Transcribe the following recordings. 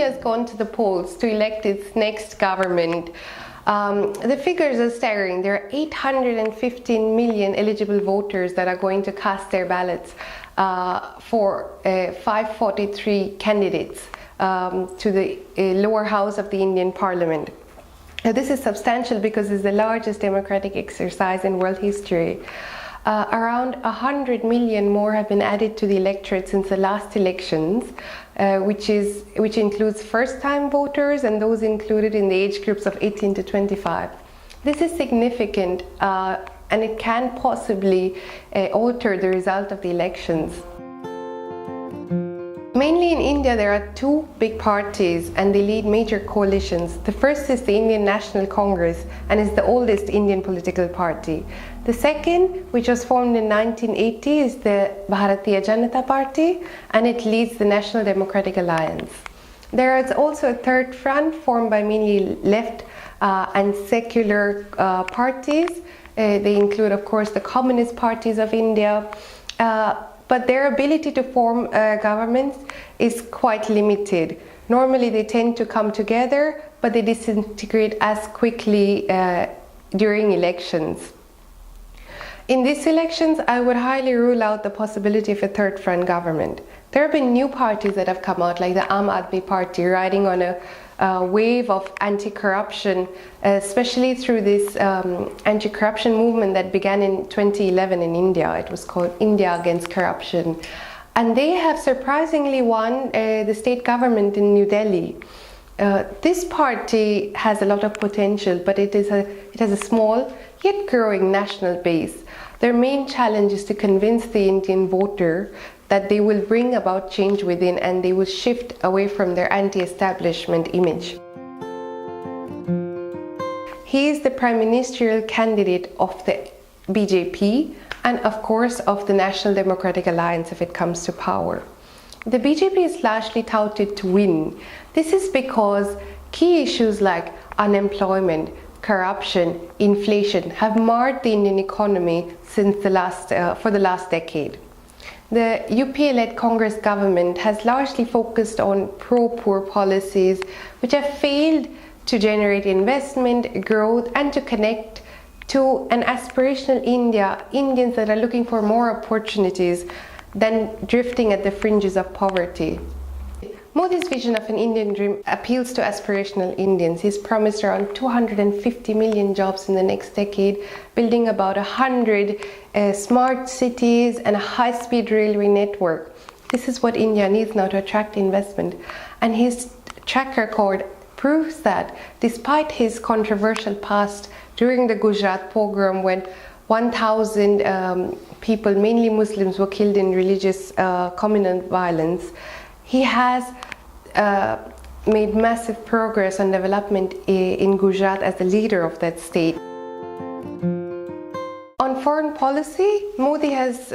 India has gone to the polls to elect its next government. The figures are staggering. There are 815 million eligible voters that are going to cast their ballots for 543 candidates to the lower house of the Indian Parliament. Now, this is substantial because it's the largest democratic exercise in world history. Around 100 million more have been added to the electorate since the last elections, which includes first-time voters and those included in the age groups of 18 to 25. This is significant and it can possibly alter the result of the elections. Mainly in India, there are two big parties and they lead major coalitions. The first is the Indian National Congress and is the oldest Indian political party. The second, which was formed in 1980, is the Bharatiya Janata Party and it leads the National Democratic Alliance. There is also a third front formed by mainly left and secular parties. They include, of course, the communist parties of India. But their ability to form governments is quite limited. Normally they tend to come together, but they disintegrate as quickly during elections. In these elections, I would highly rule out the possibility of a third front government. There have been new parties that have come out, like the Aam Aadmi Party, riding on a wave of anti-corruption, especially through this anti-corruption movement that began in 2011 in India. It was called India Against Corruption. And they have surprisingly won the state government in New Delhi. This party has a lot of potential, but it has a small yet growing national base. Their main challenge is to convince the Indian voter that they will bring about change within and they will shift away from their anti-establishment image. He is the prime ministerial candidate of the BJP and of course of the National Democratic Alliance if it comes to power. The BJP is largely touted to win. This is because key issues like unemployment, corruption, inflation have marred the Indian economy since for the last decade. The UPA-led Congress government has largely focused on pro-poor policies which have failed to generate investment, growth and to connect to an aspirational India, Indians that are looking for more opportunities than drifting at the fringes of poverty. Modi's vision of an Indian dream appeals to aspirational Indians. He's promised around 250 million jobs in the next decade, building about 100 smart cities and a high-speed railway network. This is what India needs now to attract investment. And his track record proves that despite his controversial past during the Gujarat pogrom when 1,000 people, mainly Muslims, were killed in religious communal violence, he has made massive progress on development in Gujarat as the leader of that state. On foreign policy, Modi has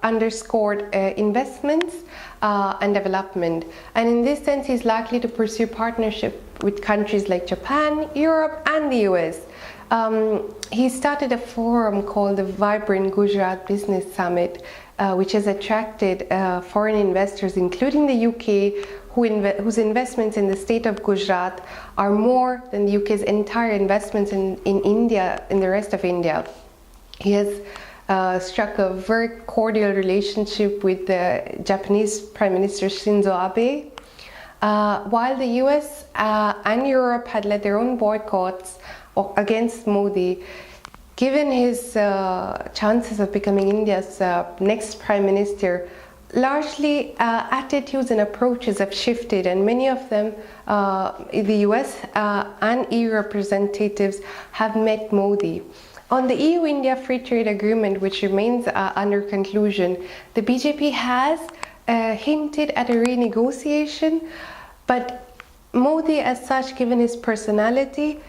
underscored investments and development, and in this sense he's likely to pursue partnership with countries like Japan, Europe and the US. He started a forum called the Vibrant Gujarat Business Summit, which has attracted foreign investors, including the UK, whose investments in the state of Gujarat are more than the UK's entire investments in India, in the rest of India. He has struck a very cordial relationship with the Japanese Prime Minister Shinzo Abe, while the US and Europe had led their own boycotts against Modi. Given his chances of becoming India's next Prime Minister, largely attitudes and approaches have shifted, and many of them, the US and EU representatives, have met Modi. On the EU-India Free Trade Agreement, which remains under conclusion, the BJP has hinted at a renegotiation, but Modi as such, given his personality,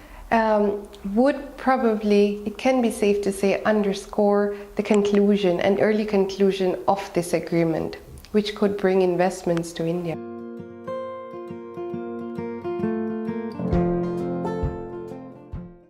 would probably, it can be safe to say, underscore the conclusion, an early conclusion of this agreement, which could bring investments to India.